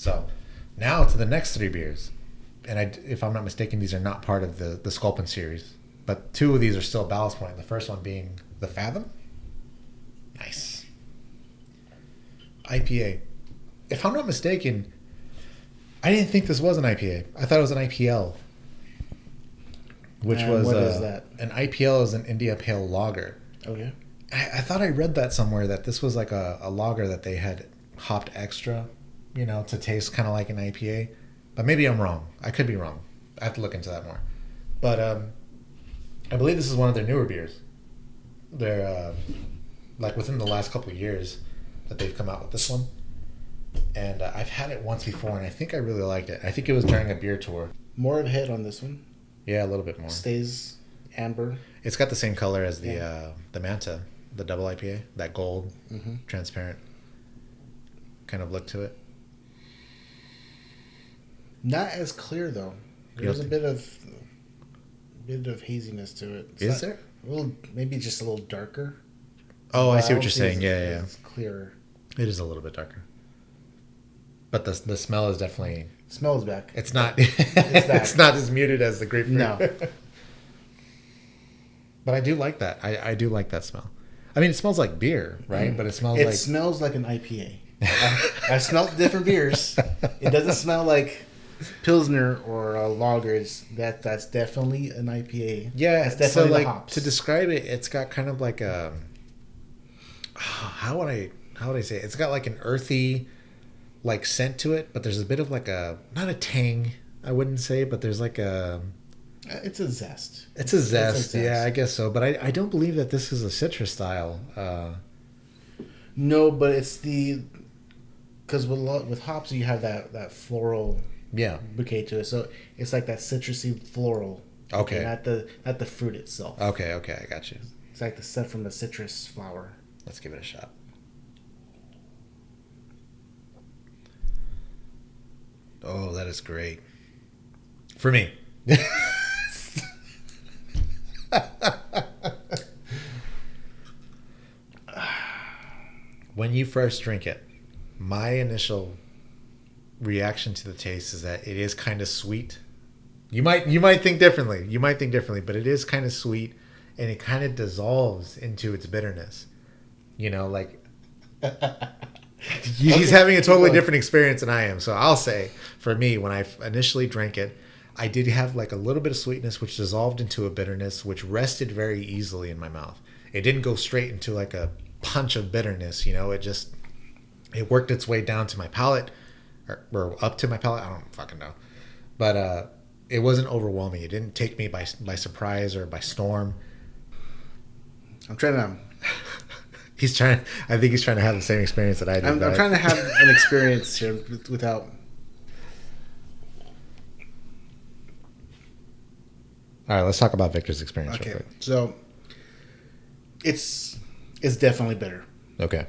So now to the next three beers. And if I'm not mistaken, these are not part of the Sculpin series. But two of these are still Ballast Point. The first one being the Fathom. Nice. IPA. If I'm not mistaken, I didn't think this was an IPA. I thought it was an IPL. Which was what is that? An IPL is an India Pale Lager. Okay. I thought I read that somewhere that this was like a lager that they had hopped extra, to taste kind of like an IPA. But maybe I'm wrong. I could be wrong. I have to look into that more. But I believe this is one of their newer beers. They're like within the last couple of years that they've come out with this one. And I've had it once before, and I think I really liked it. I think it was during a beer tour. More of a hit on this one. Yeah, a little bit more. Stays amber. It's got the same color as the Manta, the double IPA. That gold, transparent kind of look to it. Not as clear though. There's a bit of haziness to it. Is there? A little, maybe just a little darker. Oh, I see what you're saying. Yeah. It's clearer. It is a little bit darker. But the smell is definitely... Smell is back. It's not it's not as muted as the grapefruit. No. But I do like that. I do like that smell. I mean, it smells like beer, right? But it smells like... It smells like an IPA. I smelled different beers. It doesn't smell like Pilsner or a lager. That's definitely an IPA. Yeah, it's definitely so the like hops. to describe it, it's got kind of like a... How would I say it? It's got like an earthy like scent to it, but there's a bit of like a... Not a tang, I wouldn't say, but there's like a... It's a zest. It's a zest. Yeah, I guess so. But I don't believe that this is a citrus style. No, but it's the... Because with hops, you have that floral bouquet to it. So it's like that citrusy floral. Okay. Not the fruit itself. Okay, I got you. It's like the scent from the citrus flower. Let's give it a shot. Oh, that is great. For me. When you first drink it, my initial reaction to the taste is that it is kind of sweet. You might think differently. But it is kind of sweet, and it kind of dissolves into its bitterness. Like he's having a totally different experience than I am. So I'll say, for me, when I initially drank it, I did have like a little bit of sweetness, which dissolved into a bitterness, which rested very easily in my mouth. It didn't go straight into like a punch of bitterness. It worked its way down to my palate, or up to my palate. I don't fucking know, but it wasn't overwhelming. It didn't take me by surprise or by storm. I'm trying to. I think he's trying to have the same experience that I did. I'm trying to have an experience here without. All right, let's talk about Victor's experience. Okay, real quick. So it's definitely bitter. Okay.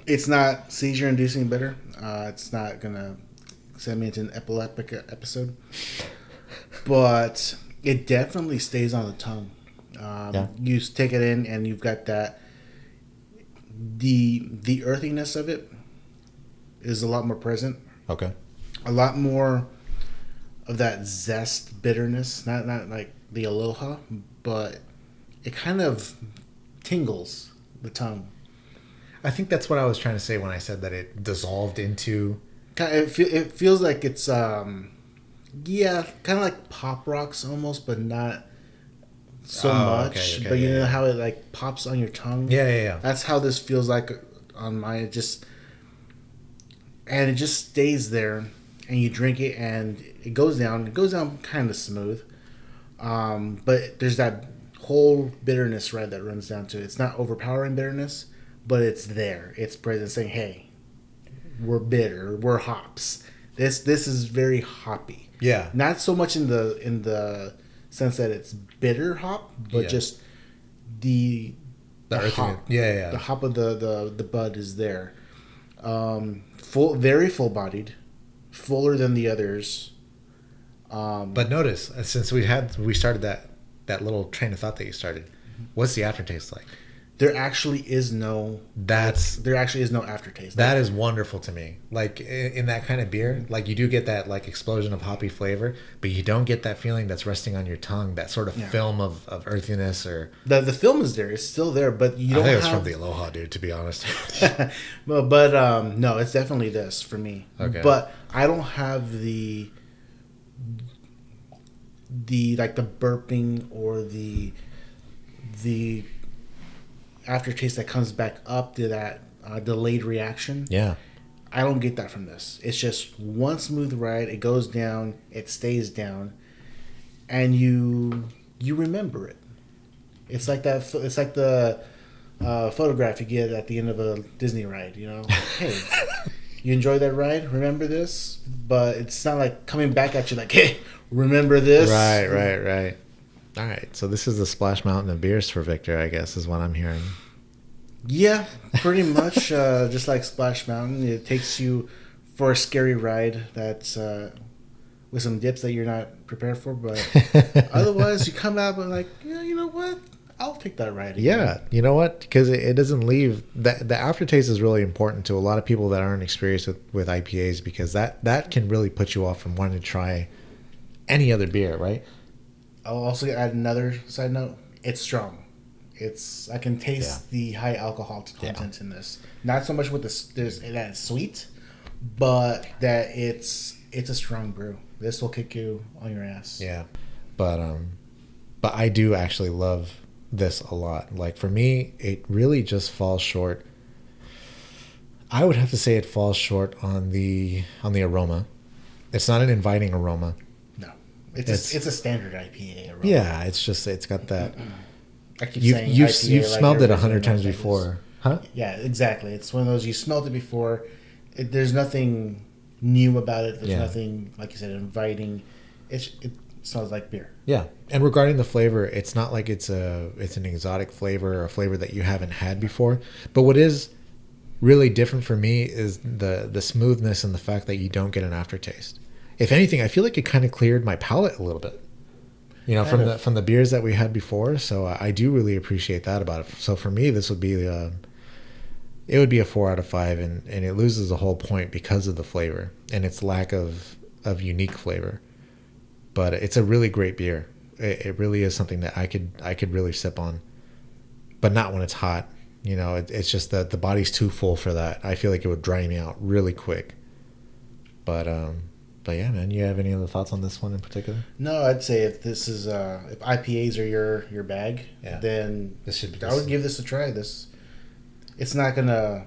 It's not seizure-inducing bitter. It's not gonna send me into an epileptic episode, but it definitely stays on the tongue. You take it in, and you've got that. The earthiness of it is a lot more present. Okay. A lot more of that zest bitterness, not like the aloha, but it kind of tingles the tongue. I think that's what I was trying to say when I said that it dissolved into... It feels like it's, kind of like Pop Rocks almost, but not so much. Okay, but you know how it like pops on your tongue? Yeah. That's how this feels like on mine. And it just stays there, and you drink it, and it goes down. It goes down kind of smooth. But there's that whole bitterness, right, that runs down to it. It's not overpowering bitterness, but it's there. It's present, saying, "Hey, we're bitter. We're hops. This is very hoppy." Yeah. Not so much in the sense that it's bitter hop, but just the hop. Yeah. The hop of the bud is there. Very full bodied, fuller than the others. But notice, since we started that little train of thought that you started, what's the aftertaste like? there actually is no aftertaste. That is wonderful to me. Like in that kind of beer, like you do get that like explosion of hoppy flavor, but you don't get that feeling that's resting on your tongue, that sort of film of earthiness or the film is there. It's still there, but you don't I think it's from the Aloha, dude, to be honest. but no, it's definitely this for me. Okay. But I don't have the like the burping or the aftertaste that comes back up to that delayed reaction. Yeah. I don't get that from this. It's just one smooth ride. It goes down. It stays down, and you remember it. It's like that. It's like the photograph you get at the end of a Disney ride. You know, hey, you enjoy that ride. Remember this, but it's not like coming back at you like, hey, remember this. Right. All right, so this is the Splash Mountain of beers for Victor, I guess, is what I'm hearing. Yeah, pretty much. Just like Splash Mountain, it takes you for a scary ride that's with some dips that you're not prepared for. But otherwise, you come out with like, yeah, you know what? I'll take that ride again. Yeah, you know what? Because it doesn't leave. The aftertaste is really important to a lot of people that aren't experienced with IPAs, because that can really put you off from wanting to try any other beer, right? I'll also add another side note. It's strong. I can taste the high alcohol content in this. Not so much with that it's sweet, but that it's a strong brew. This will kick you on your ass. Yeah, but I do actually love this a lot. Like for me, it really just falls short. I would have to say it falls short on the aroma. It's not an inviting aroma. It's a standard IPA aroma. Yeah, it's got that. I keep saying you've IPA smelled it 100 times before, huh? Yeah, exactly. It's one of those you smelled it before. There's nothing new about it. There's nothing, like you said, inviting. It smells like beer. Yeah, and regarding the flavor, it's not like it's an exotic flavor or a flavor that you haven't had before. But what is really different for me is the smoothness and the fact that you don't get an aftertaste. If anything, I feel like it kind of cleared my palate a little bit, you know, from the beers that we had before. So I do really appreciate that about it. So for me, this would be it would be a 4 out of 5, and it loses the whole point because of the flavor and its lack of unique flavor. But it's a really great beer. It really is something that I could really sip on, but not when it's hot. You know, it's just that the body's too full for that. I feel like it would dry me out really quick. But yeah, man, you have any other thoughts on this one in particular? No, I'd say if this is if IPAs are your bag, then this should be. I would give this a try. It's not gonna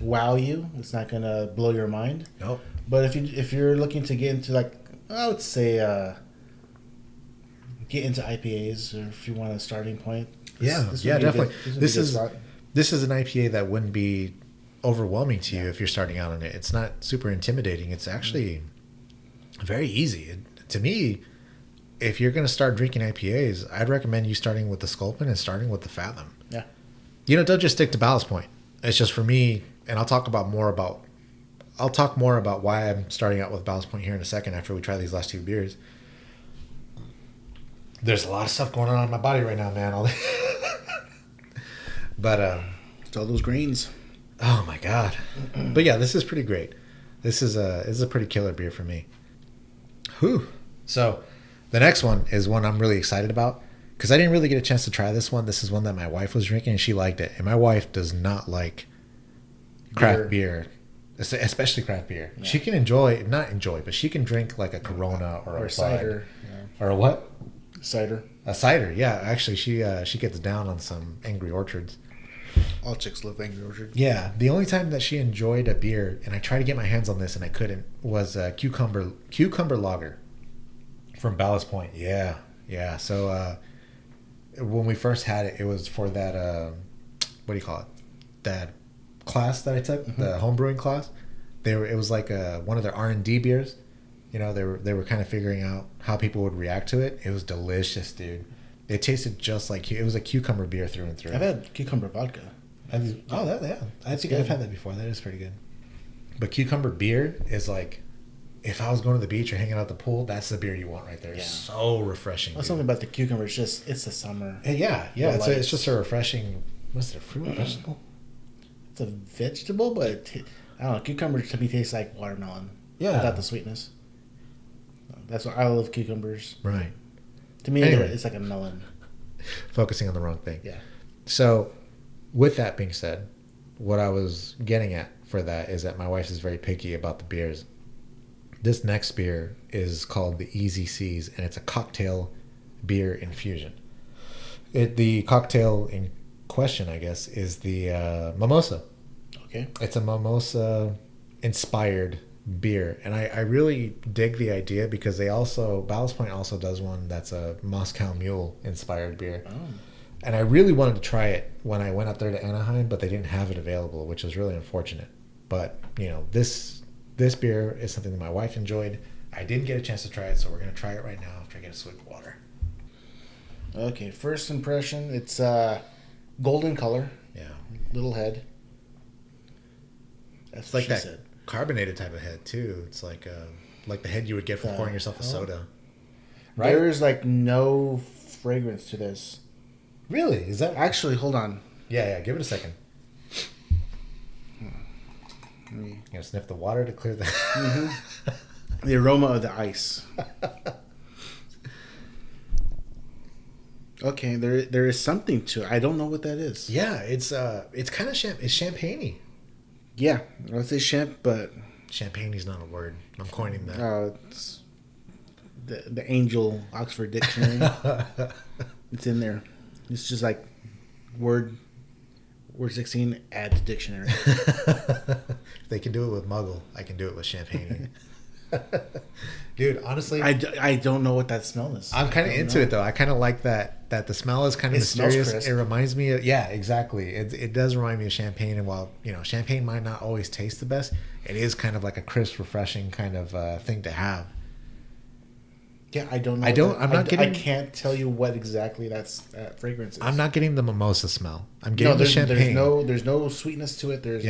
wow you. It's not gonna blow your mind. Nope. But if you're looking to get into, like, I would say get into IPAs, or if you want a starting point. This definitely. This is an IPA that wouldn't be overwhelming to you if you're starting out on it. It's not super intimidating. It's actually very easy. To me, if you're going to start drinking IPAs, I'd recommend you starting with the Sculpin and starting with the Fathom. Yeah. You know, don't just stick to Ballast Point. It's just for me, and I'll talk more about why I'm starting out with Ballast Point here in a second after we try these last two beers. There's a lot of stuff going on in my body right now, man. But it's all those greens. Oh my god. But yeah, this is pretty great. This is a pretty killer beer for me. Whew. So the next one is one I'm really excited about, because I didn't really get a chance to try this one. This is one that my wife was drinking and she liked it. And my wife does not like craft beer, especially craft beer. Yeah. She can not enjoy, but she can drink like a Corona or a cider. Yeah. Or a what? Cider. A cider, yeah. Actually, she gets down on some Angry Orchards. All chicks love Angry Orchard. Yeah. The only time that she enjoyed a beer, and I tried to get my hands on this and I couldn't, was cucumber lager from Ballast Point. Yeah. Yeah. So when we first had it, it was for that, what do you call it? That class that I took, the homebrewing class. It was like one of their R&D beers. You know, they were kind of figuring out how people would react to it. It was delicious, dude. It tasted just like it was a cucumber beer through and through. I've had cucumber vodka. I think I've had that before. That is pretty good. But cucumber beer is like, if I was going to the beach or hanging out at the pool, that's the beer you want right there. Yeah. It's so refreshing. Well, something about the cucumber. It's the summer. And yeah. It's just a refreshing Was it a fruit or vegetable? It's a vegetable, but I don't know. Cucumber to me tastes like watermelon. Yeah. Without the sweetness. That's why I love cucumbers. Right. To me, Anyway. it's like a melon. Focusing on the wrong thing. Yeah. So, with that being said, what I was getting at for that is that my wife is very picky about the beers. This next beer is called the Easy Seas, and it's a cocktail beer infusion. The cocktail in question, I guess, is the mimosa. Okay. It's a mimosa inspired beer, and I really dig the idea because Ballast Point also does one that's a Moscow Mule inspired beer. Oh. And I really wanted to try it when I went up there to Anaheim, but they didn't have it available, which was really unfortunate. But, this beer is something that my wife enjoyed. I didn't get a chance to try it, so we're going to try it right now after I get a swig of water. Okay, first impression, it's golden color. Yeah. Little head. That's It's like what that she said. carbonated type of head, too. It's like the head you would get from pouring yourself a soda. Right? There is no fragrance to this. Really? Is that... Actually, hold on. Yeah, give it a second. You gotta sniff the water to clear the... Mm-hmm. The aroma of the ice. Okay, there is something to it. I don't know what that is. Yeah, it's kind of it's champagne-y. Yeah, I would say but... Champagne-y not a word. I'm coining that. It's the Angel Oxford Dictionary. It's in there. It's just like word 16, add to dictionary. If they can do it with Muggle, I can do it with champagne. Dude, honestly, I don't know what that smell is. I'm kind of into it though. I kind of like that the smell is kind of mysterious. It reminds me of exactly. It does remind me of champagne, and while champagne might not always taste the best, it is kind of like a crisp, refreshing kind of thing to have. Yeah, I don't know. I can't tell you what exactly that fragrance is. I'm not getting the mimosa smell. I'm getting the champagne. There's no sweetness to it. There's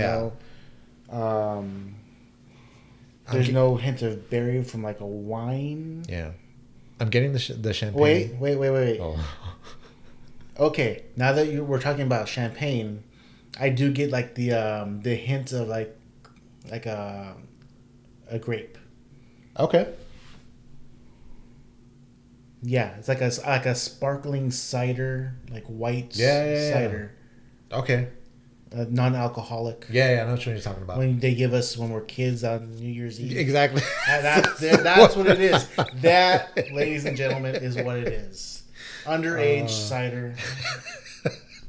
no hint of berry from like a wine. Yeah, I'm getting the champagne. Wait. Oh. Okay, now that we're talking about champagne, I do get like the hint of like a grape. Okay. Yeah, it's like a sparkling cider, like white cider. Yeah. Okay. Non-alcoholic. Yeah, I know what you're talking about. When they give us when we're kids on New Year's Eve. Exactly. That's what it is. That, ladies and gentlemen, is what it is. Underage cider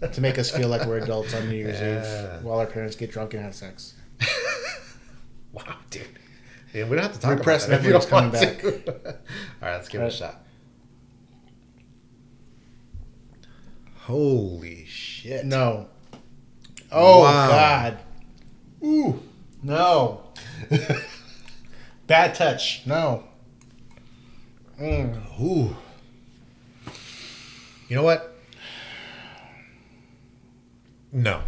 to make us feel like we're adults on New Year's Eve while our parents get drunk and have sex. Wow, dude. Yeah, we don't have to talk Repressed about that. memories coming back. All right, let's give it a shot. Holy shit. No. Oh, wow. God. Ooh. No. Bad touch. No. Ooh. You know what? No.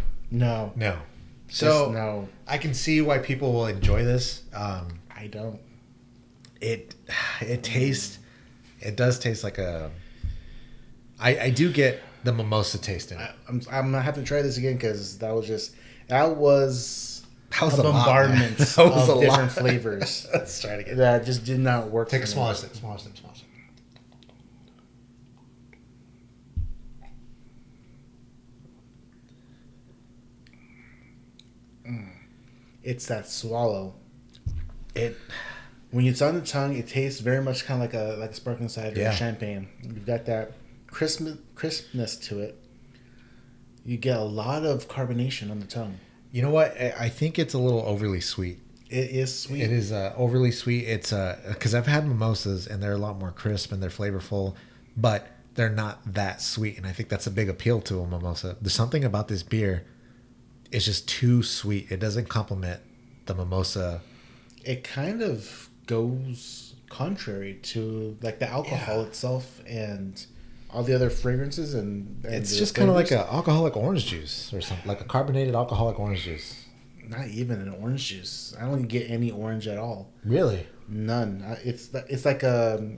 So no. I can see why people will enjoy this. I don't. It does taste like a... I do get the mimosa taste in it. I'm gonna have to try this again because that was a bombardment of different flavors. Let's try it again. That just did not work. Take a smaller sip. It's that swallow. When it's on the tongue, it tastes very much kind of like a sparkling cider or champagne. You've got that crispness to it. You get a lot of carbonation on the tongue. You know what? I think it's a little overly sweet. It is sweet. It is overly sweet. It's because I've had mimosas and they're a lot more crisp and they're flavorful, but they're not that sweet. And I think that's a big appeal to a mimosa. There's something about this beer. It's just too sweet. It doesn't complement the mimosa. It kind of goes contrary to like the alcohol itself and all the other fragrances and it's just kind of like an alcoholic orange juice or something, like a carbonated alcoholic orange juice. Not even an orange juice. I don't get any orange at all. Really? None. It's like a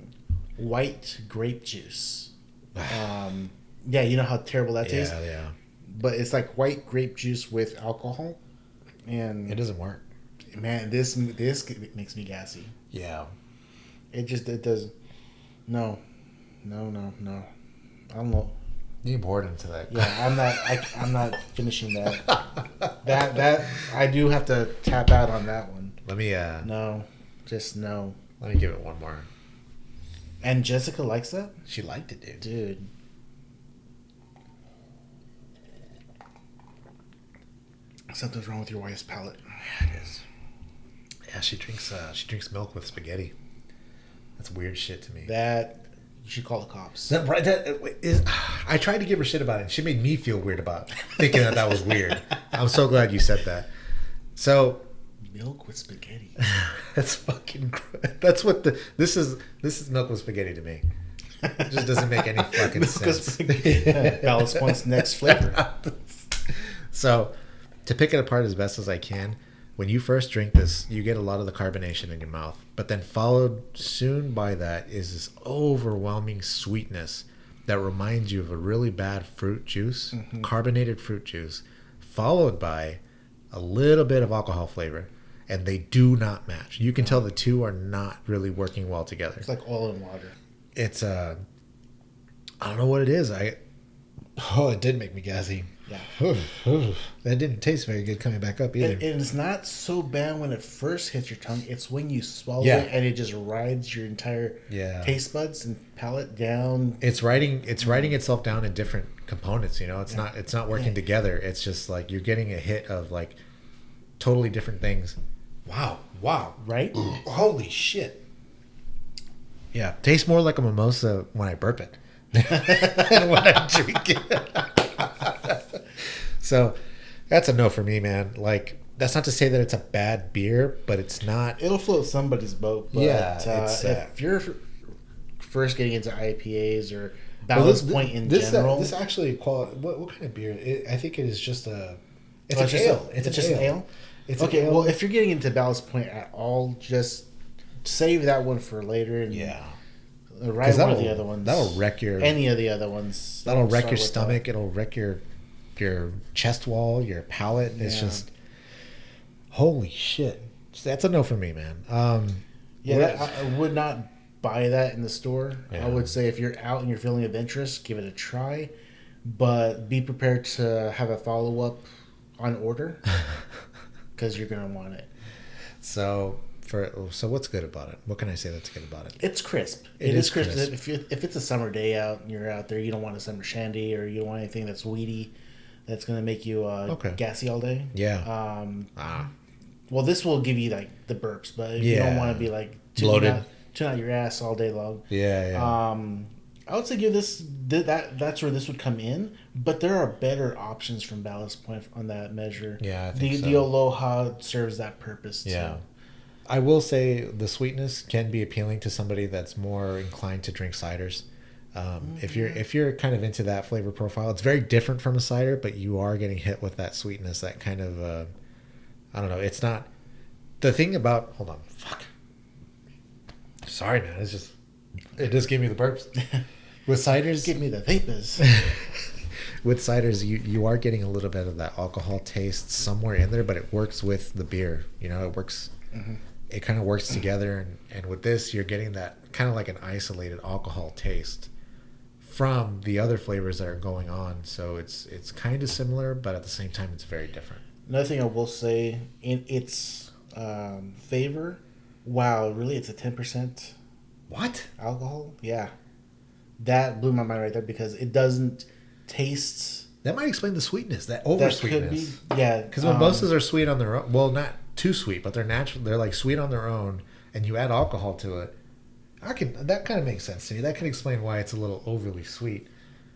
white grape juice. Yeah, you know how terrible that tastes? Yeah. but it's like white grape juice with alcohol, and It doesn't work. man, this makes me gassy. Yeah. It does. No, no. I don't know. You poured into that. Yeah, I'm not finishing that. That I do have to tap out on that one. Let me No, just no. let me give it one more. And Jessica likes that, She liked it, dude. dude. Something's wrong with your wife's palate. Yeah, it is. Yeah, she drinks milk with spaghetti. That's weird shit to me. That you should call the cops. I tried to give her shit about it, and she made me feel weird about thinking that was weird. I'm so glad you said that. So Milk with spaghetti. that's fucking. That's what this is milk with spaghetti to me. It just doesn't make any fucking sense. Ballast Point's next flavor. So, to pick it apart as best as I can, when you first drink this, you get a lot of the carbonation in your mouth, but then followed soon by that is this overwhelming sweetness that reminds you of a really bad fruit juice, carbonated fruit juice, followed by a little bit of alcohol flavor, and they do not match. You can tell the two are not really working well together. It's like oil and water. It's I don't know what it is. It did make me gassy. Yeah. That didn't taste very good coming back up either. And it's not so bad when it first hits your tongue. It's when you swallow Yeah. it and it just rides your entire taste buds and palate down. It's writing itself down in different components, you know. It's not working together. It's just like you're getting a hit of like totally different things. Wow. Right? Holy shit. Yeah. Tastes more like a mimosa when I burp it than when I drink it. So that's a no for me, man. Like, that's not to say that it's a bad beer, but it's not. It'll float somebody's boat. But if you're first getting into IPAs or Ballast Point in general. This actually, what kind of beer? I think it is just a. It's an ale. It's just an ale? It's okay, an ale. well, if you're getting into Ballast Point at all, just save that one for later. And right, one of the other ones. That'll wreck any of the other ones. That'll wreck your stomach. It'll wreck your chest wall, your palate. It's just holy shit. That's a no for me, man. I would not buy that in the store. Yeah. I would say if you're out and you're feeling adventurous, give it a try, but be prepared to have a follow up on order because you're gonna want it. So what's good about it? What can I say that's good about it? It's crisp. It is crisp. If it's a summer day out and you're out there, you don't want a summer shandy or you don't want anything that's weedy, that's gonna make you gassy all day. Yeah. Well, this will give you like the burps, but if you don't want to be like bloated, tune out your ass all day long. Yeah. I would say give this that's where this would come in, but there are better options from Ballast Point on that measure. Yeah, I think so. The Aloha serves that purpose too. Yeah. I will say the sweetness can be appealing to somebody that's more inclined to drink ciders. If you're kind of into that flavor profile, it's very different from a cider, but you are getting hit with that sweetness, that kind of I don't know. It's not the thing about. Hold on, fuck. Sorry, man. It just gave me the burps. With ciders, give me the vapors. With ciders, you are getting a little bit of that alcohol taste somewhere in there, but it works with the beer. You know, it works. Mm-hmm. It kind of works together, and with this, you're getting that kind of like an isolated alcohol taste from the other flavors that are going on. So it's kind of similar, but at the same time, it's very different. Another thing I will say in its favor, wow, really, it's a 10%. What? Alcohol? Yeah, that blew my mind right there because it doesn't taste. That might explain the sweetness, that over sweetness. That could be, yeah. Because mimosas are sweet on their own. Well, not too sweet, but they're natural. They're like sweet on their own, and you add alcohol to it. That kind of makes sense to me. That can explain why it's a little overly sweet.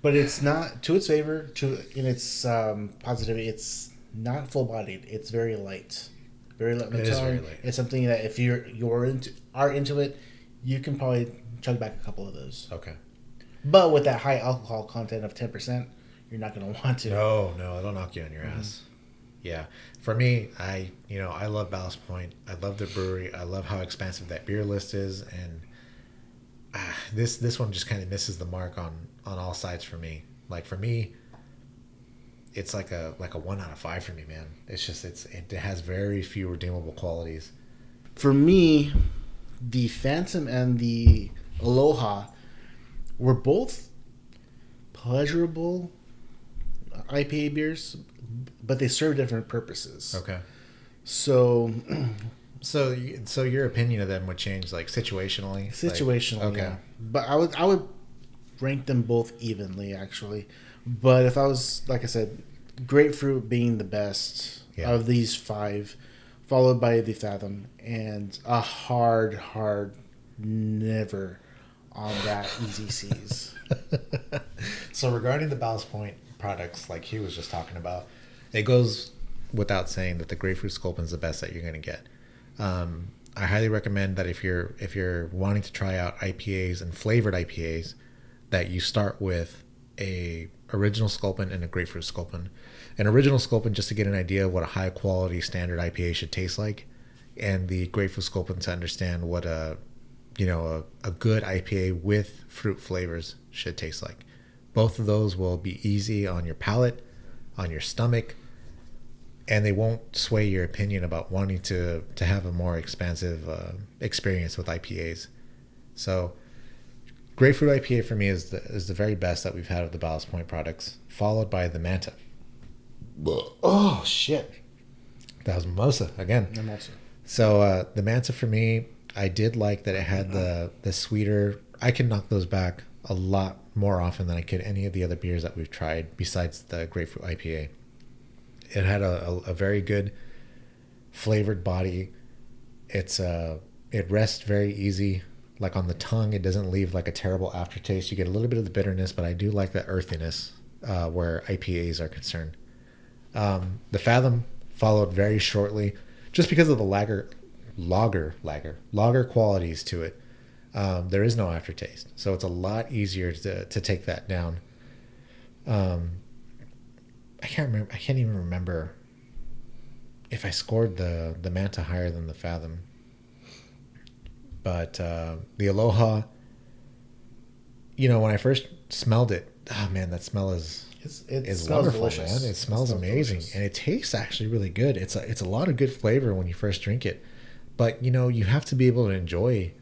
But it's not, to its favor, in its positivity, it's not full bodied. It's very light, very light. It is very light. It's something that if you're into it, you can probably chug back a couple of those. Okay. But with that high alcohol content of 10%, you're not going to want to. No, it'll knock you on your ass. Yeah. For me, I love Ballast Point. I love the brewery. I love how expansive that beer list is, and this one just kind of misses the mark on all sides for me. Like for me, it's like a 1 out of 5 for me, man. It's just it has very few redeemable qualities. For me, the Phantom and the Aloha were both pleasurable IPA beers, but they serve different purposes. Okay. So, so your opinion of them would change like situationally. situationally, Like, okay. yeah. But I would rank them both evenly, actually. But if I was, like I said, Grapefruit being the best of these 5, followed by the Fathom, and a hard never on that Easy Seas. So regarding the Ballast Point products, like he was just talking about, it goes without saying that the Grapefruit Sculpin is the best that you're going to get. I highly recommend that if you're wanting to try out IPAs and flavored IPAs, that you start with a original Sculpin and a Grapefruit Sculpin. An original Sculpin just to get an idea of what a high quality standard IPA should taste like, and the Grapefruit Sculpin to understand what a good IPA with fruit flavors should taste like. Both of those will be easy on your palate, on your stomach, and they won't sway your opinion about wanting to have a more expansive experience with IPAs. So Grapefruit IPA for me is the very best that we've had of the Ballast Point products, followed by the Manta. Oh shit, that was mimosa again. Mimosa. So the Manta for me, I did like that it had the sweeter. I can knock those back a lot more often than I could any of the other beers that we've tried besides the Grapefruit IPA. It had a very good flavored body. It rests very easy. Like on the tongue, it doesn't leave like a terrible aftertaste. You get a little bit of the bitterness, but I do like the earthiness where IPAs are concerned. The Fathom followed very shortly just because of the lager qualities to it. There is no aftertaste, so it's a lot easier to take that down. I can't even remember if I scored the Manta higher than the Fathom. But the Aloha, when I first smelled it, oh man, that smell is wonderful, delicious. Man. It smells amazing, delicious. And it tastes actually really good. It's a lot of good flavor when you first drink it, but you have to be able to enjoy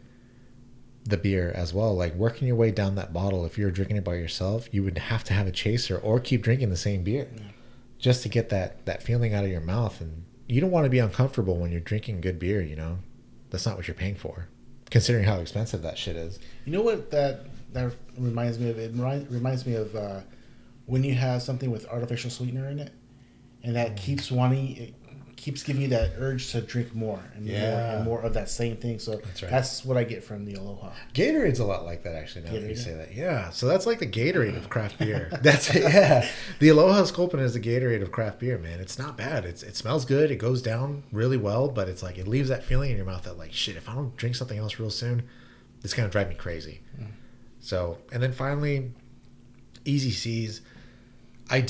the beer as well. Like working your way down that bottle, if you're drinking it by yourself, you would have to have a chaser or keep drinking the same beer just to get that feeling out of your mouth. And you don't want to be uncomfortable when you're drinking good beer. That's not what you're paying for, considering how expensive that shit is. You know what that reminds me of? It reminds me of when you have something with artificial sweetener in it, and that keeps giving you that urge to drink more and more of that same thing. So that's what I get from the Aloha. Gatorade's a lot like that, actually, now that you say that. Yeah, so that's like the Gatorade of craft beer. That's it, yeah. The Aloha Sculpin is the Gatorade of craft beer, man. It's not bad. It smells good. It goes down really well, but it's like it leaves that feeling in your mouth that like, shit, if I don't drink something else real soon, it's going to drive me crazy. So, and then finally, Easy Seas. I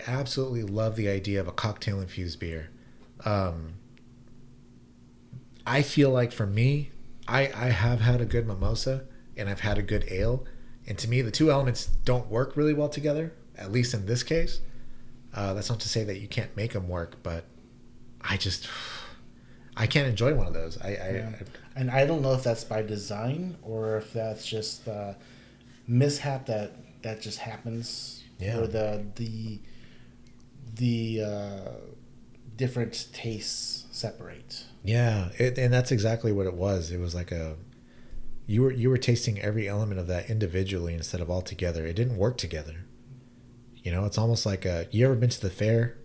absolutely love the idea of a cocktail infused beer. I feel like for me, I have had a good mimosa and I've had a good ale, and to me the two elements don't work really well together, at least in this case. That's not to say that you can't make them work, but I can't enjoy one of those. And I don't know if that's by design or if that's just mishap that just happens. Yeah. Or the different tastes separate. Yeah, and that's exactly what it was. It was like you were tasting every element of that individually instead of all together. It didn't work together. It's almost like you ever been to the fair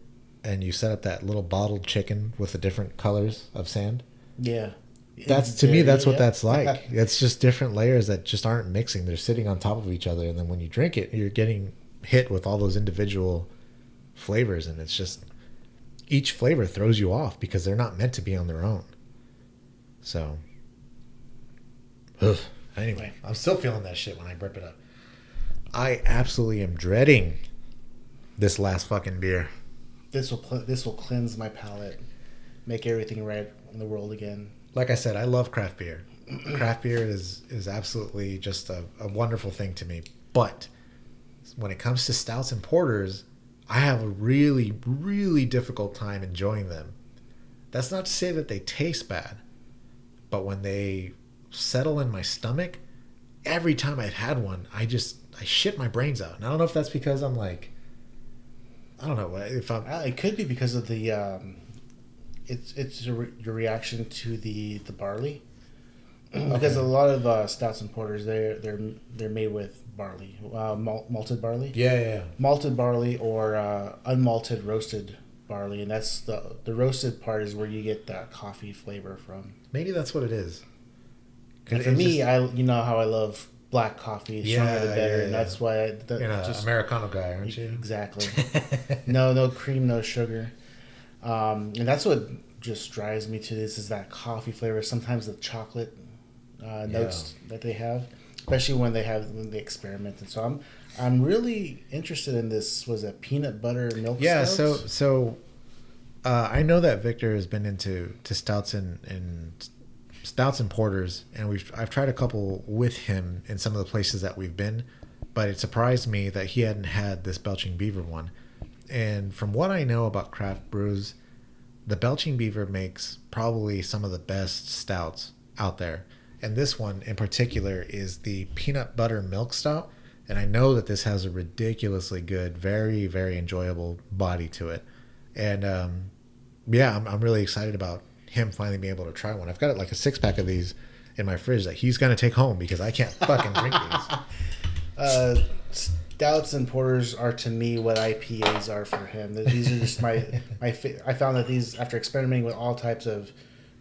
and you set up that little bottled chicken with the different colors of sand? Yeah. That's what that's like. It's just different layers that just aren't mixing. They're sitting on top of each other, and then when you drink it, you're getting hit with all those individual flavors, and it's just each flavor throws you off because they're not meant to be on their own. So anyway, I'm still feeling that shit when I burp it up. I absolutely am dreading this last fucking beer. This will cleanse my palate, make everything right in the world again. Like I said, I love craft beer. Craft beer is absolutely just a wonderful thing to me. But when it comes to stouts and porters, I have a really, really difficult time enjoying them. That's not to say that they taste bad, but when they settle in my stomach, every time I've had one, I shit my brains out. And I don't know if that's because I'm like, I don't know if I'm. It could be because of the it's your reaction to the barley. Because a lot of stouts and porters they're made with barley, malted barley. Yeah. Malted barley or unmalted roasted barley, and that's the roasted part is where you get that coffee flavor from. Maybe that's what it is. And for me, you know how I love black coffee, stronger the better, and that's why you're an Americano guy, aren't you? Exactly. No cream, no sugar, and that's what just drives me to this is that coffee flavor. Sometimes the chocolate notes that they have, especially when they experiment. And so I'm really interested in this. Was it peanut butter milk? Yeah. Stouts? So I know that Victor has been into stouts and stouts and porters, and I've tried a couple with him in some of the places that we've been, but it surprised me that he hadn't had this Belching Beaver one. And from what I know about craft brews, the Belching Beaver makes probably some of the best stouts out there. And this one in particular is the peanut butter milk stout. And I know that this has a ridiculously good, very, very enjoyable body to it. And I'm really excited about him finally being able to try one. I've got like a 6-pack of these in my fridge that he's going to take home because I can't fucking drink these. Stouts and porters are to me what IPAs are for him. These are just I found that these, after experimenting with all types of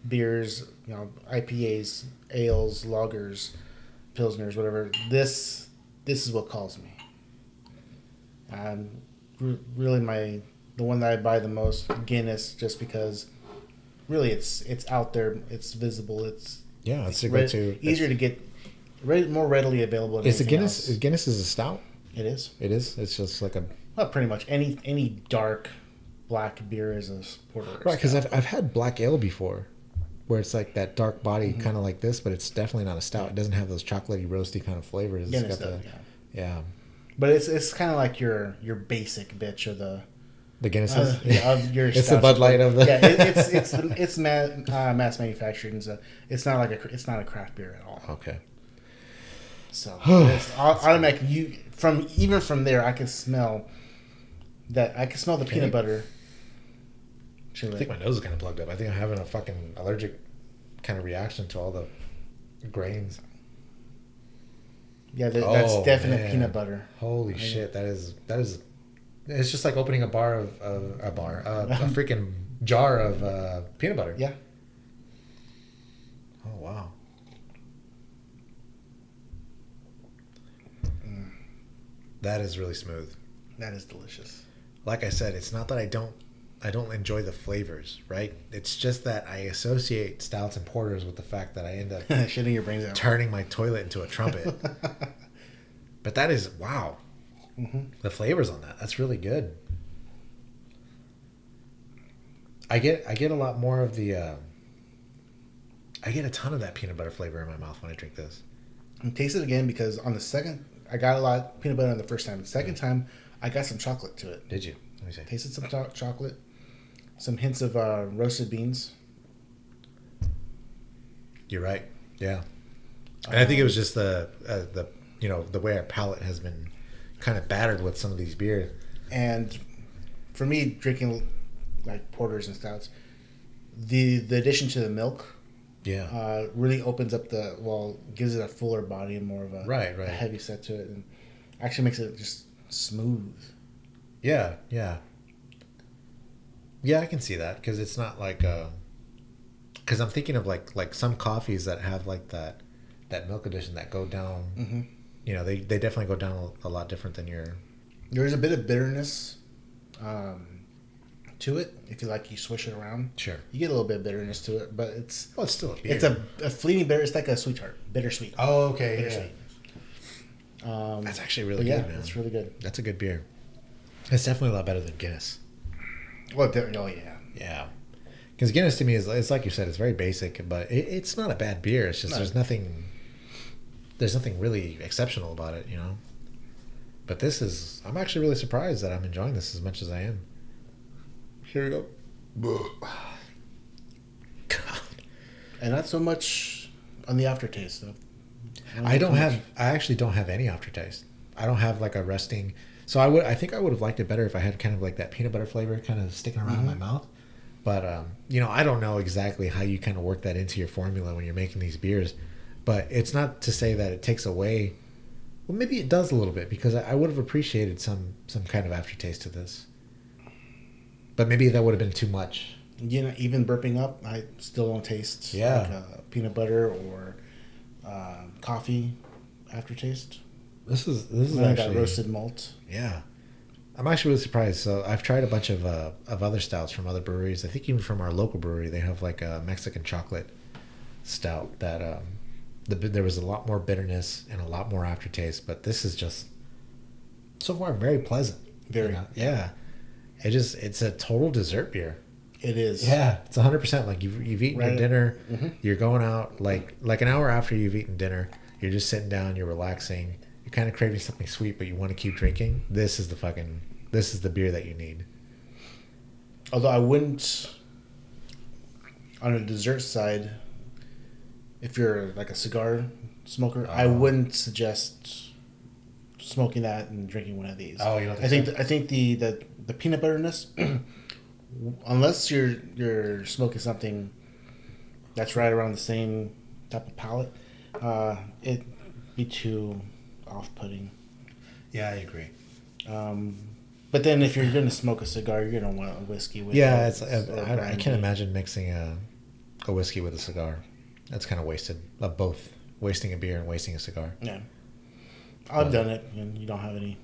beers, IPAs, ales, lagers, pilsners, whatever. This is what calls me. Really the one that I buy the most, Guinness, just because really it's out there, it's visible, it's a go-to. Easier to get, more readily available. Than Is Guinness? Guinness is a stout? It is. It is. It's just like pretty much any dark black beer is a porter. Right, because I've had black ale before, where it's like that dark body, kind of like this, but it's definitely not a stout. It doesn't have those chocolatey, roasty kind of flavors. Guinness it's got does, yeah. But it's kind of like your basic bitch of the Guinness is of your. It's the Bud Light of the. It's mass manufactured, and so it's not a craft beer at all. Okay. So it's automatic. Even from there, I can smell the peanut butter. I think my nose is kind of plugged up. I think I'm having a fucking allergic kind of reaction to all the grains. Yeah, that's definite peanut butter. Holy shit, that is. It's just like opening a freaking jar of peanut butter. Yeah. Oh wow. That is really smooth. That is delicious. Like I said, it's not that I don't enjoy the flavors, right? It's just that I associate stouts and porters with the fact that I end up shitting your brains out, turning my toilet into a trumpet. But that is wow. Mm-hmm. The flavors on that's really good. I get a lot more of the. I get a ton of that peanut butter flavor in my mouth when I drink this. And taste it again, because on the second, I got a lot of peanut butter on the first time. The second time, I got some chocolate to it. Did you? Let me see. Tasted some chocolate, some hints of roasted beans. You're right. Yeah, and I think it was just the way our palate has been kind of battered with some of these beers. And for me, drinking like porters and stouts, the addition to the milk, really opens up gives it a fuller body and more of a a heavy set to it, and actually makes it just smooth. Yeah, I can see that, because it's not like because I'm thinking of like some coffees that have like that milk addition that go down. Mm-hmm. They definitely go down a lot different than your. There's a bit of bitterness to it. If you swish it around, sure, you get a little bit of bitterness to it, but it's still a beer. It's a fleeting bitter. It's like a sweetheart, bittersweet. Oh, okay, bittersweet. Yeah. That's actually really good. Man. It's really good. That's a good beer. It's definitely a lot better than Guinness. Well, yeah. Yeah. Because Guinness to me it's like you said, it's very basic, but it's not a bad beer. It's just there's nothing really exceptional about it, But I'm actually really surprised that I'm enjoying this as much as I am. Here we go. God. And not so much on the aftertaste, though. I actually don't have any aftertaste. I don't have like a resting. So I think I would have liked it better if I had kind of like that peanut butter flavor kind of sticking around in my mouth. But, I don't know exactly how you kind of work that into your formula when you're making these beers. But it's not to say that it takes away. Well, maybe it does a little bit, because I would have appreciated some kind of aftertaste to this. But maybe that would have been too much. Even burping up, I still don't taste like peanut butter or coffee aftertaste. This is like actually that roasted malt. Yeah, I'm actually really surprised. So I've tried a bunch of other stouts from other breweries. I think even from our local brewery, they have like a Mexican chocolate stout that there was a lot more bitterness and a lot more aftertaste. But this is just so far very pleasant. Very, yeah. It's a total dessert beer. It is. Yeah, it's 100%. Like you've eaten your dinner, you're going out like an hour after you've eaten dinner. You're just sitting down, you're relaxing. You're kind of craving something sweet, but you want to keep drinking. This is the beer that you need. Although I wouldn't, on a dessert side, if you're like a cigar smoker, I wouldn't suggest smoking that and drinking one of these. Oh, you don't think I think the peanut butterness, unless you're smoking something that's right around the same type of palate, it'd be too off-putting. Yeah, I agree. But then if you're going to smoke a cigar, you're going to want a whiskey with it. Yeah, I can't imagine mixing a whiskey with a cigar. That's kind of wasted. Of both wasting a beer and wasting a cigar. Yeah, I've done it, and you don't have any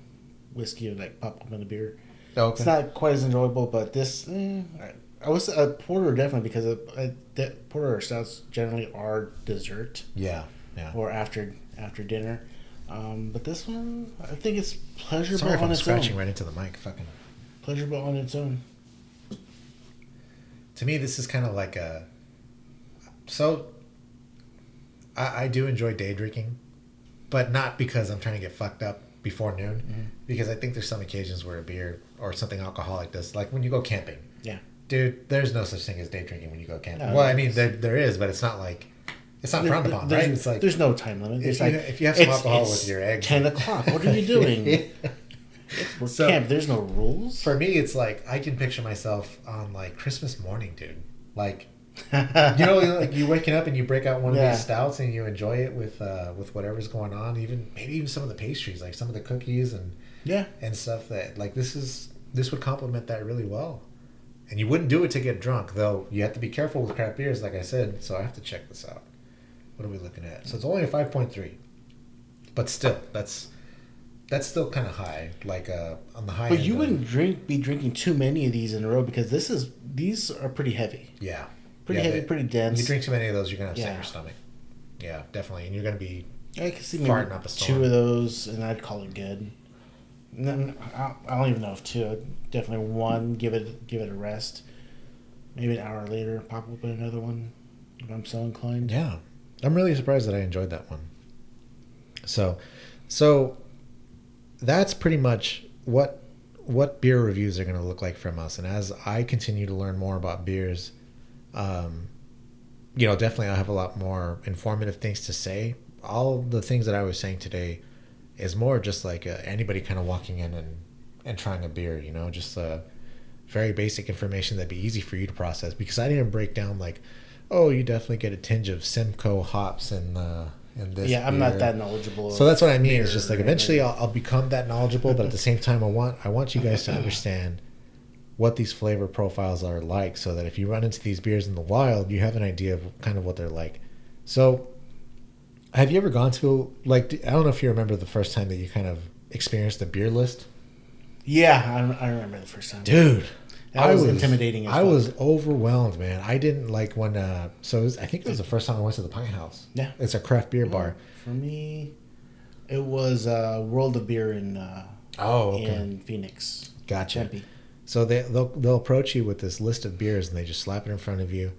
whiskey or like pop up in a beer. Okay. It's not quite as enjoyable, but this, I was a porter definitely, because porter or stouts generally are dessert. Yeah. Or after dinner. But this one, I think it's pleasurable. Sorry if I'm its scratching own. right into the mic. Fucking Pleasurable on its own. To me, this is kind of like a. So, I do enjoy day drinking, but not because I'm trying to get fucked up before noon. Because I think there's some occasions where a beer or something alcoholic does, like when you go camping. Yeah. Dude, there's no such thing as day drinking when you go camping. No, well, I mean, there is, but it's not like. It's not frowned upon, right? It's like there's no time limit. If you have some alcohol with your eggs, 10:00. What are you doing? We're camp. There's no rules. For me, it's like I can picture myself on like Christmas morning, dude. Like, like you waking up and you break out one of these stouts and you enjoy it with whatever's going on. Maybe even some of the pastries, like some of the cookies and stuff that like this would complement that really well. And you wouldn't do it to get drunk, though. You have to be careful with craft beers, like I said. So I have to check this out. What are we looking at? So it's only a 5.3, but still, that's still kind of high, like on the high. But you wouldn't be drinking too many of these in a row, because these are pretty heavy. Yeah, pretty heavy, pretty dense. You drink too many of those, you're gonna upset your stomach. Yeah, definitely, and you're gonna be. I can see farting maybe up a storm. 2 of those, and I'd call it good. And then I don't even know if 2. Definitely 1. Give it a rest. Maybe an hour later, pop open another one if I'm so inclined. Yeah. I'm really surprised that I enjoyed that one. So that's pretty much what beer reviews are going to look like from us. And as I continue to learn more about beers, definitely I'll have a lot more informative things to say. All the things that I was saying today is more just like anybody kind of walking in and trying a beer, just very basic information that'd be easy for you to process, because I didn't break down like, oh, you definitely get a tinge of Simcoe hops in this. Yeah, I'm beer. not that knowledgeable. So that's what I mean. It's just like eventually I'll become that knowledgeable, but at the same time, I want you guys to understand what these flavor profiles are like, so that if you run into these beers in the wild, you have an idea of kind of what they're like. So, have you ever gone to I don't know if you remember the first time that you kind of experienced a beer list? Yeah, I remember the first time. Dude. That was intimidating as I was overwhelmed, man. I didn't like when I think it was the first time I went to the Pint House. Yeah. It's a craft beer bar. For me, it was World of Beer in Phoenix. Gotcha. Tempe. So they'll approach you with this list of beers and they just slap it in front of you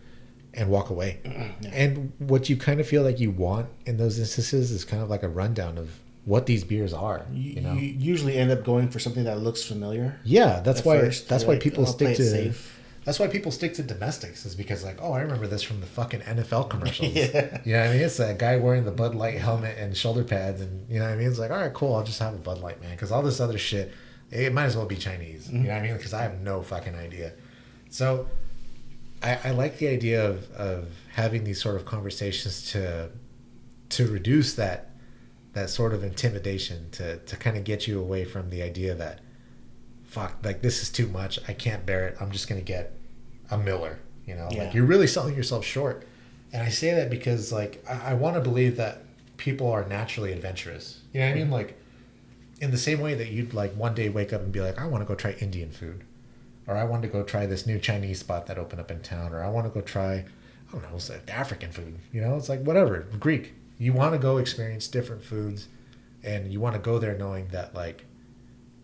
and walk away. Yeah. And what you kind of feel like you want in those instances is kind of like a rundown of what these beers are. You know, You usually end up going for something that looks familiar. yeah, that's why First, that's you're why like, people I'll stick play it to safe. that's why people stick to domestics, is because like, oh, I remember this from the fucking NFL commercials. Yeah. You know what I mean? It's that guy wearing the Bud Light helmet and shoulder pads, and you know what I mean? It's like, all right, cool, I'll just have a Bud Light, man, because all this other shit, it might as well be Chinese. You know what I mean? Because I have no fucking idea. So I like the idea of having these sort of conversations to reduce that sort of intimidation, to kind of get you away from the idea that, fuck, like this is too much, I can't bear it, I'm just gonna get a Miller, you know. Yeah. Like, you're really selling yourself short. And I say that because like I want to believe that people are naturally adventurous, you know what I mean? Like, in the same way that you'd like one day wake up and be like, I want to go try Indian food, or I want to go try this new Chinese spot that opened up in town, or I want to go try, I don't know, it's like African food, you know. It's like, whatever, Greek, you want to go experience different foods, and you want to go there knowing that like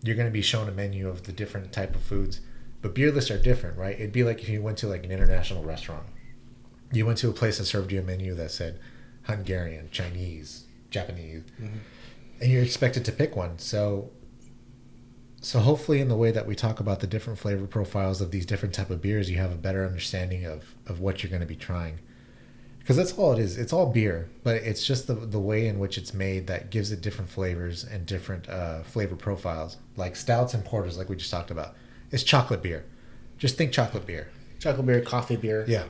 you're going to be shown a menu of the different type of foods. But beer lists are different, right? It'd be like if you went to like an international restaurant. You went to a place that served you a menu that said Hungarian, Chinese, Japanese, and you're expected to pick one. So hopefully, in the way that we talk about the different flavor profiles of these different type of beers, you have a better understanding of what you're going to be trying. Because that's all it is. It's all beer, but it's just the way in which it's made that gives it different flavors and different flavor profiles. Like stouts and porters, like we just talked about. It's chocolate beer. Just think chocolate beer. Chocolate beer, coffee beer. Yeah.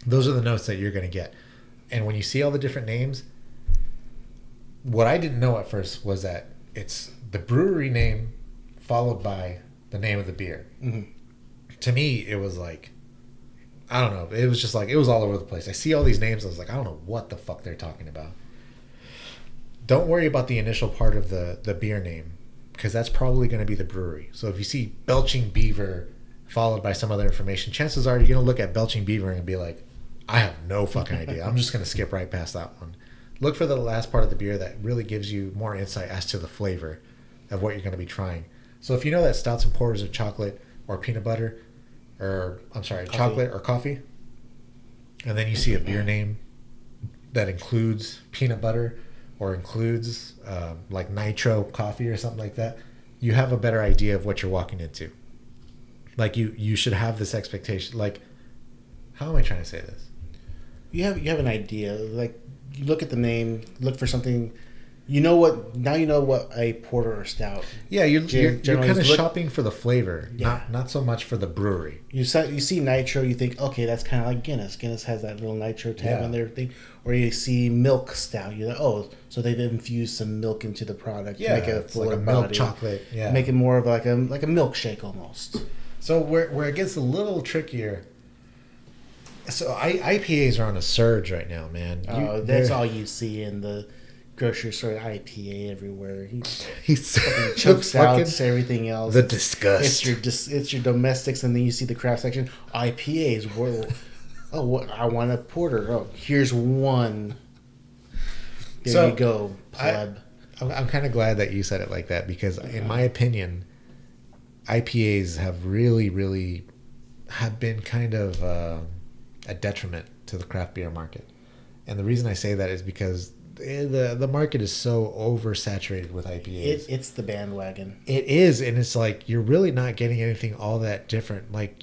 Those are the notes that you're going to get. And when you see all the different names, what I didn't know at first was that it's the brewery name followed by the name of the beer. Mm-hmm. To me, it was like, I don't know. It was just like, it was all over the place. I see all these names. I was like, I don't know what the fuck they're talking about. Don't worry about the initial part of the beer name, because that's probably going to be the brewery. So if you see Belching Beaver followed by some other information, chances are you're going to look at Belching Beaver and be like, I have no fucking idea. I'm just going to skip right past that one. Look for the last part of the beer that really gives you more insight as to the flavor of what you're going to be trying. So if you know that stouts and porters are chocolate or peanut butter, or I'm sorry, coffee. Chocolate or coffee, and then you see a beer name that includes peanut butter or includes like nitro coffee or something like that, you have a better idea of what you're walking into. Like you should have this expectation. Like, how am I trying to say this? You have an idea. Like, you look at the name, look for something. You know what a porter or stout. Yeah, you're kind of look, shopping for the flavor, yeah. not so much for the brewery. You see nitro, you think, okay, that's kind of like Guinness. Guinness has that little nitro tab on their thing. Or you see milk stout, you're like, oh, so they've infused some milk into the product to make it a fuller like a milk body, chocolate. Yeah, make it more of like a milkshake almost. So where it gets a little trickier. So IPAs are on a surge right now, man. That's all you see in the grocery store. IPA everywhere. He's fucking chokes out everything else. The disgust. It's your domestics, and then you see the craft section. IPAs. I want a porter. Oh, here's one. There you go, pleb. I'm kind of glad that you said it like that, because in my opinion, IPAs have really have been kind of a detriment to the craft beer market. And the reason I say that is because the market is so oversaturated with IPAs. It's the bandwagon. It is, and it's like you're really not getting anything all that different. Like,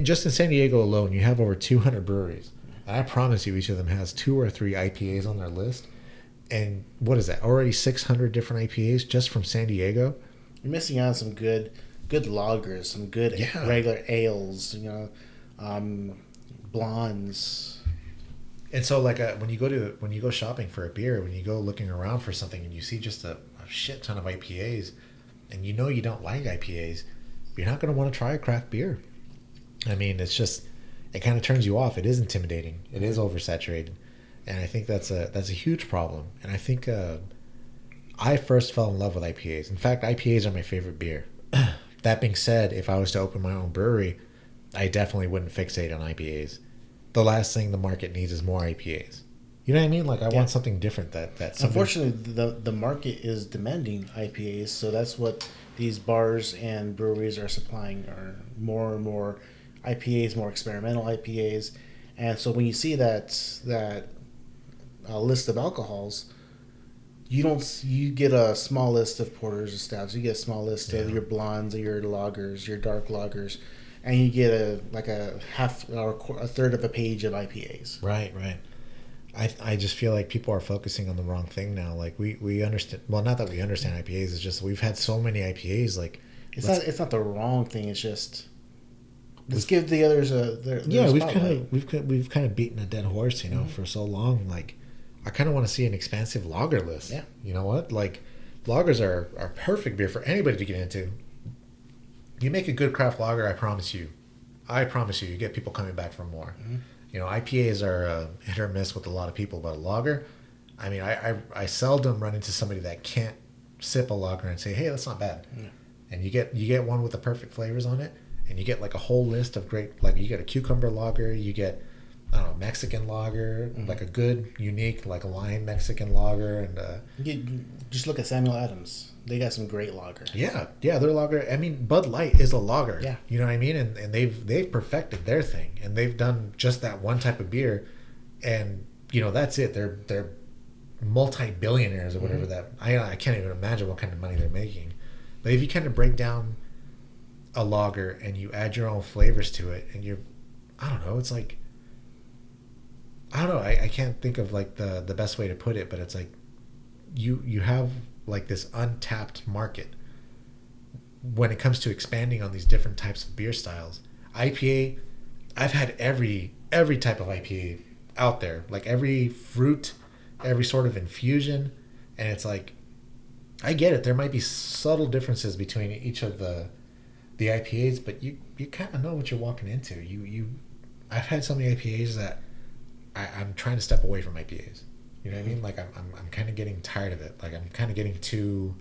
just in San Diego alone, you have over 200 breweries. And I promise you, each of them has 2 or 3 IPAs on their list. And what is that? Already 600 different IPAs just from San Diego? You're missing out on some good lagers, some good regular ales, blondes. And so, like, when you go shopping for a beer, when you go looking around for something, and you see just a shit ton of IPAs, and you know you don't like IPAs, you're not going to want to try a craft beer. I mean, it's just, it kind of turns you off. It is intimidating. It is oversaturated, and I think that's a huge problem. And I think I first fell in love with IPAs. In fact, IPAs are my favorite beer. That being said, if I was to open my own brewery, I definitely wouldn't fixate on IPAs. The last thing the market needs is more IPAs. You know what I mean? Like, I want something different. Unfortunately, the market is demanding IPAs, so that's what these bars and breweries are supplying, are more and more IPAs, more experimental IPAs. And so when you see that list of alcohols, you get a small list of porters and stouts. You get a small list of Yeah. your blondes, your lagers, your dark lagers, and you get a half or a third of a page of IPAs. Right, right. I just feel like people are focusing on the wrong thing now. Like we understand. Well, not that we understand IPAs. It's just we've had so many IPAs. Like It's not the wrong thing. It's just let's give the others their spotlight. we've kind of beaten a dead horse, you know, for so long. Like I kind of want to see an expansive lager list. Yeah. You know what? Like lagers are perfect beer for anybody to get into. You make a good craft lager, I promise you, you get people coming back for more. Mm-hmm. You know, IPAs are hit or miss with a lot of people, but a lager, I mean, I seldom run into somebody that can't sip a lager and say, hey, that's not bad. Yeah. And you get one with the perfect flavors on it, and you get like a whole list of great, like you get a cucumber lager, you get, I don't know, Mexican lager, like a good, unique, like lime Mexican lager, and Just look at Samuel Adams. They got some great lager. yeah, their lager. I mean, Bud Light is a lager. Yeah. You know what I mean? And they've perfected their thing, and they've done just that one type of beer, and you know that's it. They're multi-billionaires or whatever that I can't even imagine what kind of money they're making. But if you kind of break down a lager and you add your own flavors to it, and I don't know, it's like, I don't know, I can't think of like the best way to put it, but it's like you have like this untapped market when it comes to expanding on these different types of beer styles. IPA, I've had every type of IPA out there, like every fruit, every sort of infusion, and it's like, I get it, there might be subtle differences between each of the IPAs, but you kind of know what you're walking into. I've had so many IPAs that I'm trying to step away from IPAs. You know what I mean? Like I'm kind of getting tired of it. Like I'm kind of getting too.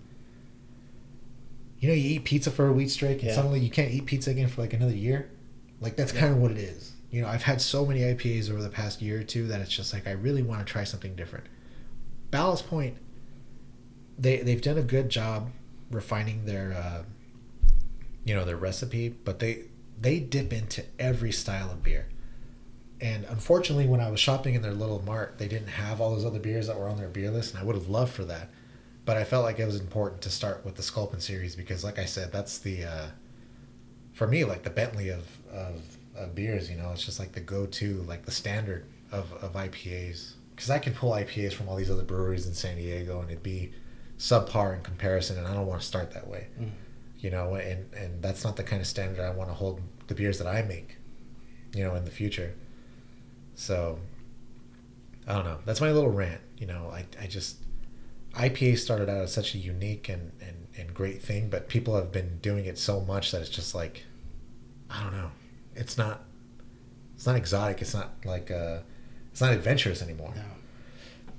You know, you eat pizza for a week straight, and suddenly you can't eat pizza again for like another year. Like that's kind of what it is. You know, I've had so many IPAs over the past year or two that it's just like I really want to try something different. Ballast Point, they've done a good job refining their, their recipe, but they dip into every style of beer. And unfortunately, when I was shopping in their little mart, they didn't have all those other beers that were on their beer list, and I would have loved for that. But I felt like it was important to start with the Sculpin series because, like I said, that's the, for me, like the Bentley of beers. You know, it's just like the go-to, like the standard of IPAs. Because I can pull IPAs from all these other breweries in San Diego, and it'd be subpar in comparison, and I don't want to start that way. You know, and that's not the kind of standard I want to hold the beers that I make, you know, in the future. So, I don't know. That's my little rant. You know, I just, IPA started out as such a unique and great thing, but people have been doing it so much that it's just like, I don't know. It's not exotic. It's not like, it's not adventurous anymore.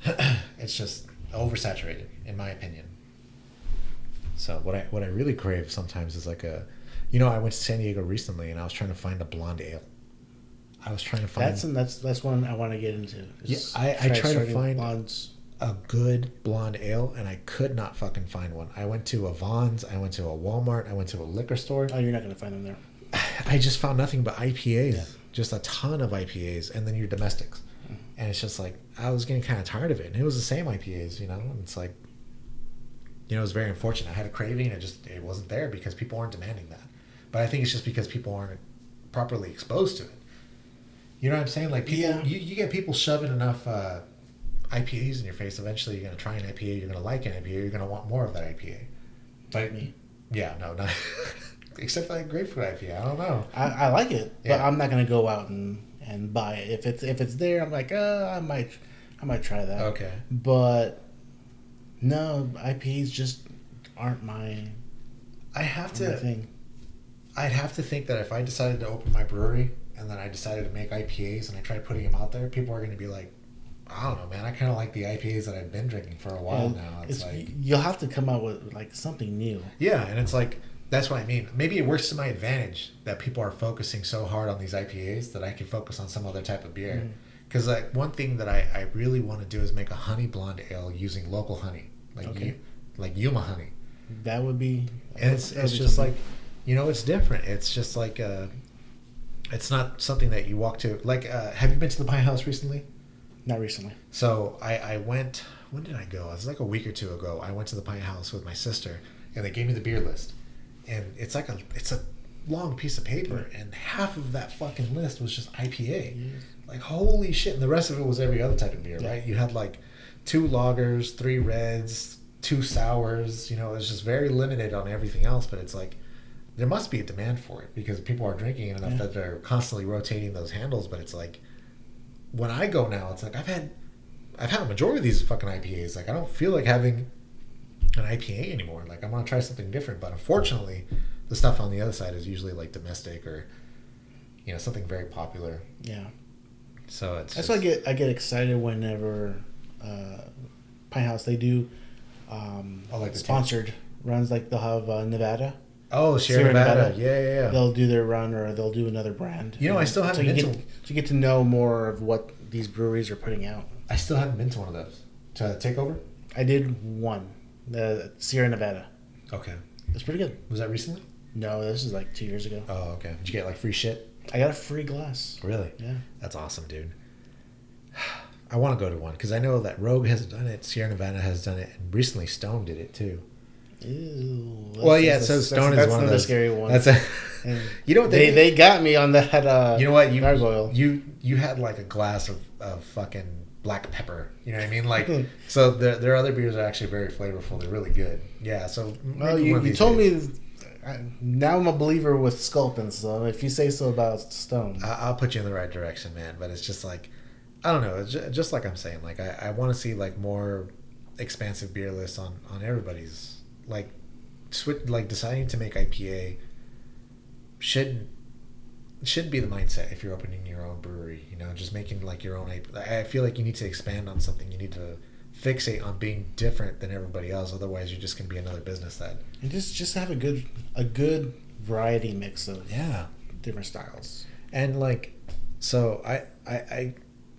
No. It's just oversaturated, in my opinion. So what I really crave sometimes is like I went to San Diego recently and I was trying to find a blonde ale. I was trying to find that's one I want to get into. Yeah, I tried to find blondes. a good blonde ale and I could not fucking find one. I went to a Vons, I went to a Walmart, I went to a liquor store. Oh, you're not going to find them there. I just found nothing but IPAs, just a ton of IPAs, and then your domestics. And it's just like I was getting kind of tired of it, and it was the same IPAs, you know. And it's like, you know, it was very unfortunate. I had a craving, and it wasn't there because people aren't demanding that. But I think it's just because people aren't properly exposed to it. You know what I'm saying? Like people, you get people shoving enough IPAs in your face. Eventually, you're gonna try an IPA. You're gonna like an IPA. You're gonna want more of that IPA. But me, yeah, no, not except for like grapefruit IPA. I don't know. I like it, but I'm not gonna go out and buy it. If it's there, I'm like, I might try that. Okay. But no, IPAs just aren't my. I have to. My thing. I'd have to think that if I decided to open my brewery and then I decided to make IPAs and I tried putting them out there, people are going to be like, I don't know, man. I kind of like the IPAs that I've been drinking for a while now. It's like you'll have to come out with like something new. Yeah, and it's like that's what I mean. Maybe it works to my advantage that people are focusing so hard on these IPAs that I can focus on some other type of beer. Because like one thing that I really want to do is make a honey blonde ale using local honey, like Yuma honey. That would be. And it's just like, you know, it's different. It's just like it's not something that you walk to. Like, have you been to the Pine House recently? Not recently. So I went. When did I go? It was like a week or two ago. I went to the Pint House with my sister, and they gave me the beer list, and it's a long piece of paper, and half of that fucking list was just IPA. Like holy shit! And the rest of it was every other type of beer, right? You had like 2 lagers, 3 reds, 2 sours. You know, it was just very limited on everything else. But it's like there must be a demand for it because people are drinking it enough that they're constantly rotating those handles. But it's like when I go now, it's like I've had a majority of these fucking IPAs. Like I don't feel like having an IPA anymore. Like I want to try something different. But unfortunately, the stuff on the other side is usually like domestic or something very popular. Yeah. So that's why I get excited whenever Pine House they do like sponsored runs. Like they'll have Nevada. Oh, Sierra Nevada. Yeah. They'll do their run or they'll do another brand. I still haven't been to. You get to know more of what these breweries are putting out. I still haven't been to one of those. To Takeover? I did one. The Sierra Nevada. Okay. It's pretty good. Was that recently? No, this is like 2 years ago. Oh, okay. Did you get like free shit? I got a free glass. Really? Yeah. That's awesome, dude. I want to go to one because I know that Rogue has done it, Sierra Nevada has done it, and recently Stone did it too. Ew. So Stone is one of those scary one. That's a. You know what they got me on that. You know what gargoyle. You had like a glass of fucking black pepper. You know what I mean? Like so their other beers are actually very flavorful. They're really good. Yeah. So well, you told me. Now I'm a believer with Sculpin, so if you say so about Stone. I'll put you in the right direction, man. But it's just like, I don't know. It's just like I'm saying. Like I want to see like more expansive beer lists on everybody's. Like deciding to make IPA should be the mindset if you're opening your own brewery. Just making like your own IPA. I feel like you need to expand on something. You need to fixate on being different than everybody else. Otherwise, you're just gonna be another business that. And just have a good variety mix of yeah different styles. And like, so I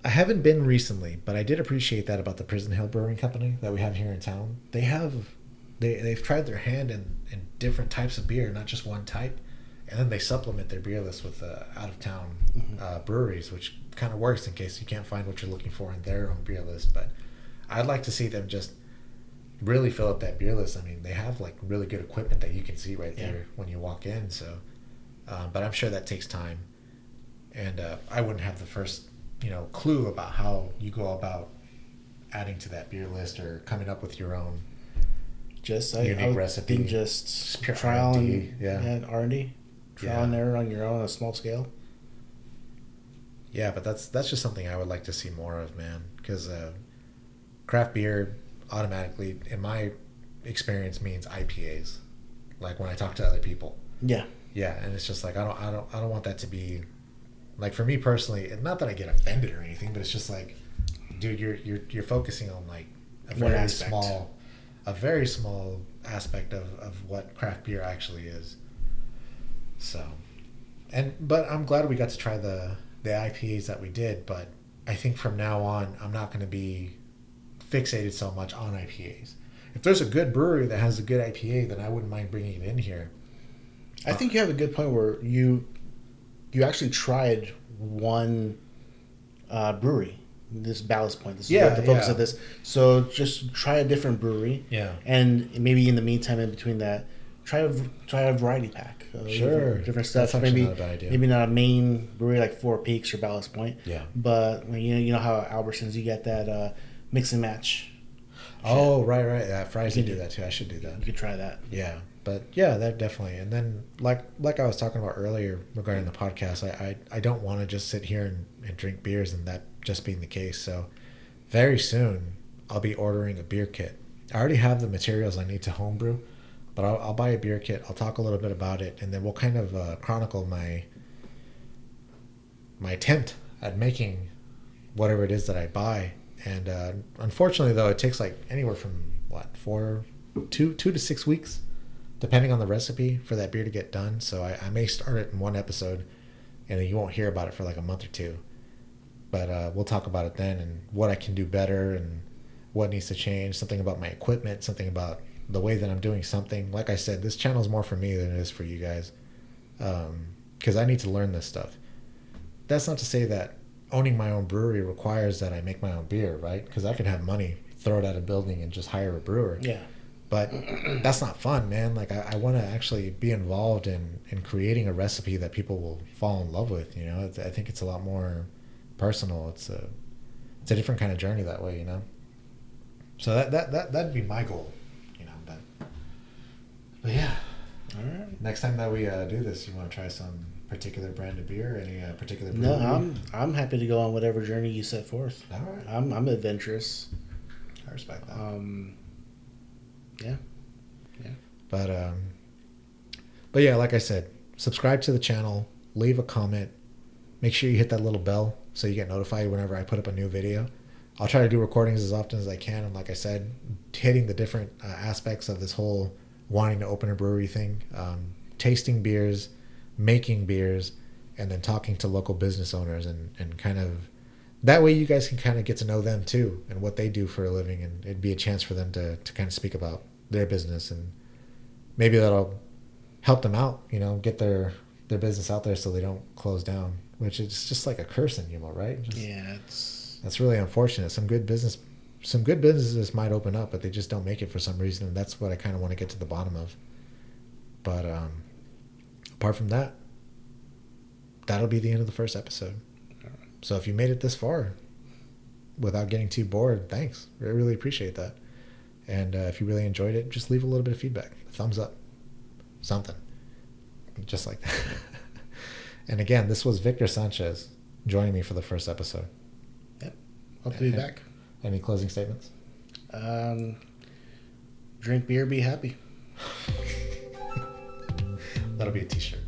haven't been recently, but I did appreciate that about the Prison Hill Brewing Company that we have here in town. They've tried their hand in different types of beer, not just one type, and then they supplement their beer list with out of town breweries, which kind of works in case you can't find what you're looking for in their own beer list. But I'd like to see them just really fill up that beer list. I mean, they have like really good equipment that you can see right there when you walk in. So, but I'm sure that takes time, and I wouldn't have the first clue about how you go about adding to that beer list or coming up with your own unique recipe. Just trial R&D, and R&D, trial and error on your own on a small scale. Yeah, but that's just something I would like to see more of, man. Because craft beer automatically, in my experience, means IPAs. Like when I talk to other people. Yeah. Yeah, and it's just like I don't want that to be, like for me personally. Not that I get offended or anything, but it's just like, dude, you're focusing on like a very small aspect of what craft beer actually is. So, but I'm glad we got to try the IPAs that we did. But I think from now on, I'm not going to be fixated so much on IPAs. If there's a good brewery that has a good IPA, then I wouldn't mind bringing it in here. I think you have a good point where you actually tried one brewery. This Ballast Point. This is the focus of this. So just try a different brewery. Yeah. And maybe in the meantime, in between that, try a variety pack. Sure. Different stuff. That's maybe not a bad idea. Maybe not a main brewery like Four Peaks or Ballast Point. Yeah. But you know how Albertsons, you get that mix and match. Oh, right. Yeah, Fry's do that too. I should do that. You could try that. Yeah. But yeah, that definitely. And then like I was talking about earlier regarding the podcast, I don't want to just sit here and drink beers and that just being the case. So very soon I'll be ordering a beer kit. I already have the materials I need to homebrew, but I'll buy a beer kit. I'll talk a little bit about it, and then we'll kind of chronicle my attempt at making whatever it is that I buy. And unfortunately, though, it takes like anywhere from 2 to 6 weeks, depending on the recipe, for that beer to get done. So I may start it in one episode, and then you won't hear about it for like a month or two. But we'll talk about it then, and what I can do better, and what needs to change. Something about my equipment, something about the way that I'm doing something. Like I said, this channel is more for me than it is for you guys, because I need to learn this stuff. That's not to say that owning my own brewery requires that I make my own beer, right? Because I could have money, throw it at a building, and just hire a brewer. Yeah. But that's not fun, man. Like I want to actually be involved in creating a recipe that people will fall in love with. You know, I think it's a lot more personal. It's a different kind of journey that way. You know. So that'd be my goal. You know, but yeah. All right. Next time that we do this, you want to try some particular brand of beer? Any particular brewery? No, I'm happy to go on whatever journey you set forth. All right. I'm adventurous. I respect that. Yeah. But yeah, like I said, subscribe to the channel, leave a comment, make sure you hit that little bell so you get notified whenever I put up a new video. I'll try to do recordings as often as I can, and like I said, hitting the different aspects of this whole wanting to open a brewery thing, tasting beers, making beers, and then talking to local business owners, and kind of that way you guys can kind of get to know them too and what they do for a living, and it'd be a chance for them to kind of speak about their business, and maybe that'll help them out, you know, get their business out there so they don't close down, which is just like a curse in Yuma, right? That's really unfortunate. Some good businesses might open up, but they just don't make it for some reason, and that's what I kind of want to get to the bottom of. But apart from that, that'll be the end of the first episode. So if you made it this far without getting too bored, thanks. I really appreciate that. And if you really enjoyed it, just leave a little bit of feedback. Thumbs up. Something. Just like that. And again, this was Victor Sanchez joining me for the first episode. Yep. Hope to be back. Any closing statements? Drink beer, be happy. That'll be a t-shirt.